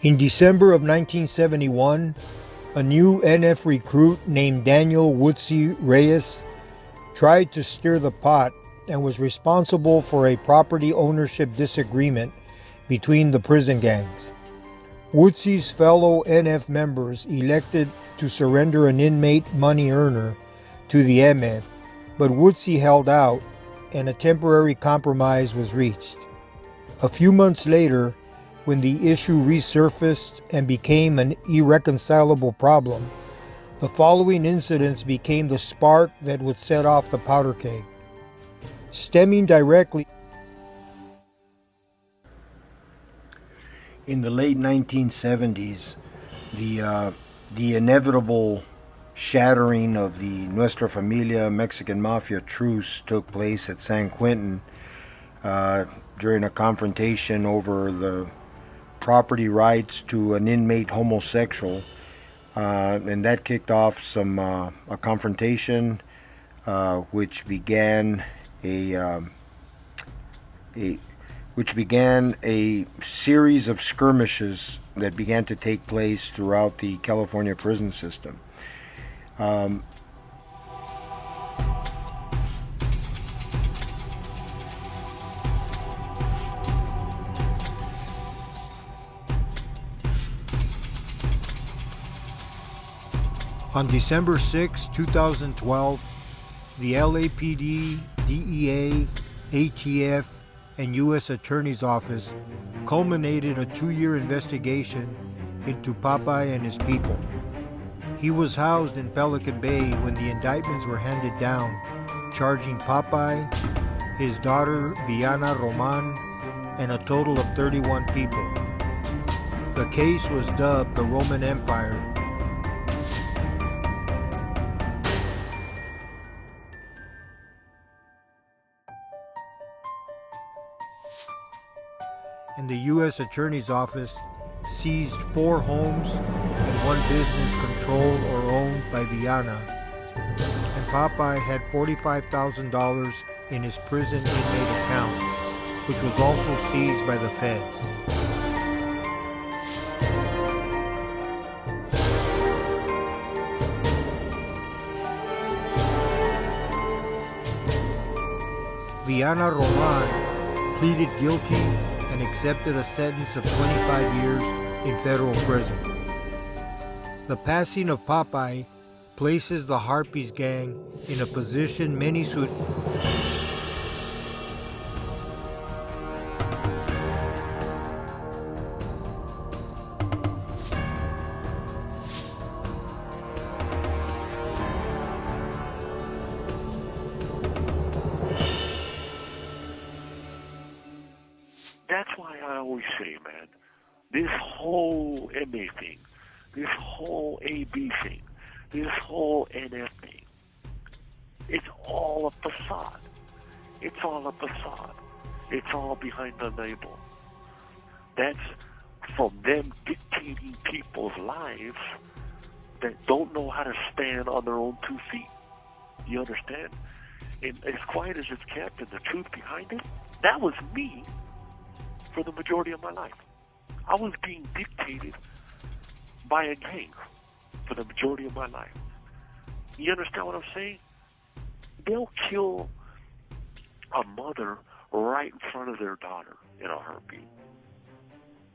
In December of 1971, a new NF recruit named Daniel Woodsy Reyes tried to stir the pot and was responsible for a property ownership disagreement between the prison gangs. Woodsy's fellow NF members elected to surrender an inmate money earner to the MF, but Woodsy held out and a temporary compromise was reached. A few months later, when the issue resurfaced and became an irreconcilable problem, the following incidents became the spark that would set off the powder keg. Stemming directly in the late 1970s, the inevitable shattering of the Nuestra Familia Mexican Mafia truce took place at San Quentin during a confrontation over the property rights to an inmate homosexual, and that kicked off a confrontation which began a series of skirmishes that began to take place throughout the California prison system. On December 6, 2012, the LAPD, DEA, ATF, and U.S. Attorney's Office culminated a 2-year investigation into Popeye and his people. He was housed in Pelican Bay when the indictments were handed down, charging Popeye, his daughter Viana Roman, and a total of 31 people. The case was dubbed the Roman Empire, and the U.S. Attorney's Office seized 4 homes and 1 business controlled or owned by Viana. And Popeye had $45,000 in his prison inmate account, which was also seized by the feds. Viana Roman pleaded guilty and accepted a sentence of 25 years in federal prison. The passing of Popeye places the Harpies gang in a position many should. That's why I always say, man, this whole MA thing, this whole AB thing, this whole NF thing, it's all a facade. It's all a facade. It's all behind the label. That's from them dictating people's lives that don't know how to stand on their own 2 feet. You understand? And as quiet as it's kept and the truth behind it, that was me for the majority of my life. I was being dictated by a gang for the majority of my life. You understand what I'm saying? They'll kill a mother right in front of their daughter in a heartbeat.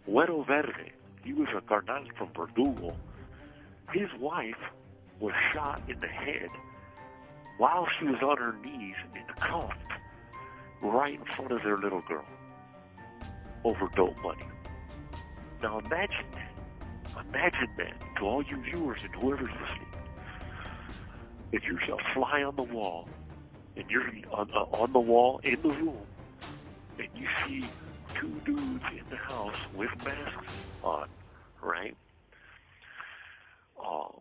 Güero Verde, he was a carnal from Verdugo. His wife was shot in the head while she was on her knees and cuffed right in front of their little girl over dope money. Now imagine that, to all you viewers and whoever's listening. If you're a fly on the wall, and you're on the wall in the room, and you see 2 dudes in the house with masks on, right?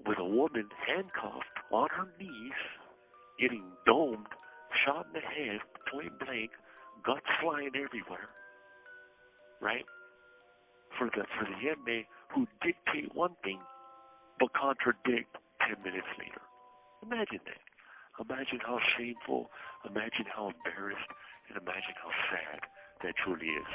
With a woman handcuffed on her knees, getting domed, shot in the head, point blank, guts flying everywhere. Right? For the inmate who dictate one thing but contradict 10 minutes later. Imagine that. Imagine how shameful, imagine how embarrassed, and imagine how sad that truly is.